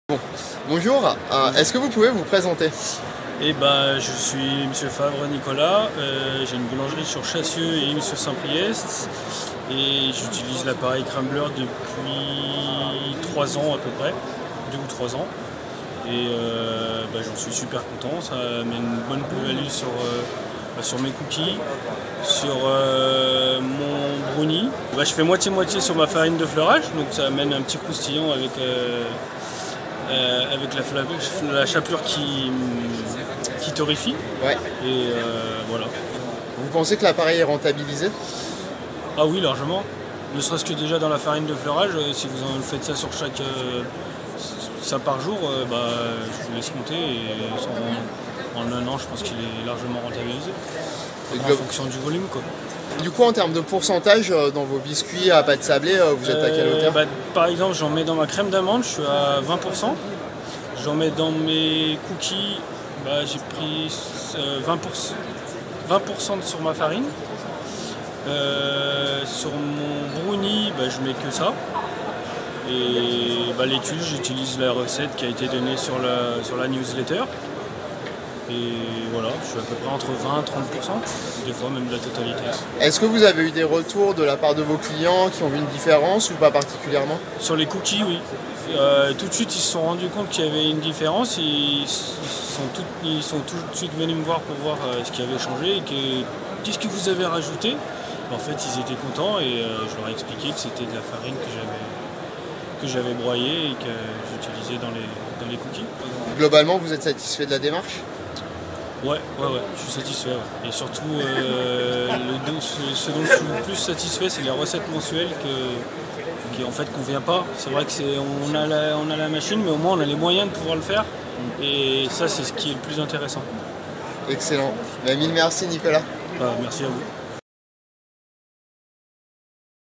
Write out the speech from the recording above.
Bon, bonjour, est-ce que vous pouvez vous présenter? Eh ben, je suis Monsieur Favre Nicolas, j'ai une boulangerie sur Chassieux et une sur Saint-Priest et j'utilise l'appareil Crumbler depuis 3 ans à peu près, 2 ou 3 ans et j'en suis super content, ça met une bonne plus-value sur mes cookies, sur mon brownie. Je fais moitié-moitié sur ma farine de fleurage, donc ça amène un petit croustillant avec la chapelure qui torréfie. Ouais. Et voilà. Vous pensez que l'appareil est rentabilisé? Ah oui, largement. Ne serait-ce que déjà dans la farine de fleurage, si vous en faites ça sur chaque ça par jour, je vous laisse compter et en un an, je pense qu'il est largement rentabilisé. En fonction du volume, quoi. Du coup, en termes de pourcentage, dans vos biscuits à pâte sablée, vous êtes à quelle hauteur? Par exemple, j'en mets dans ma crème d'amande, je suis à 20%. J'en mets dans mes cookies, j'ai pris 20% sur ma farine. Sur mon brownie, je mets que ça. Et l'étude, j'utilise la recette qui a été donnée sur la newsletter. Et voilà, je suis à peu près entre 20 et 30%, des fois même la totalité. Est-ce que vous avez eu des retours de la part de vos clients qui ont vu une différence ou pas particulièrement? Sur les cookies, oui. Tout de suite, ils se sont rendus compte qu'il y avait une différence. Ils sont tout de suite venus me voir pour voir ce qui avait changé et qu'est-ce que vous avez rajouté. En fait, ils étaient contents et je leur ai expliqué que c'était de la farine que j'avais broyée et que j'utilisais dans les cookies. Globalement, vous êtes satisfait de la démarche? Ouais, je suis satisfait. Ouais. Et surtout, ce dont je suis le plus satisfait, c'est les recettes mensuelles qui en fait convient pas. C'est vrai que on a la machine, mais au moins on a les moyens de pouvoir le faire. Et ça, c'est ce qui est le plus intéressant. Excellent. Mille merci Nicolas. Merci à vous.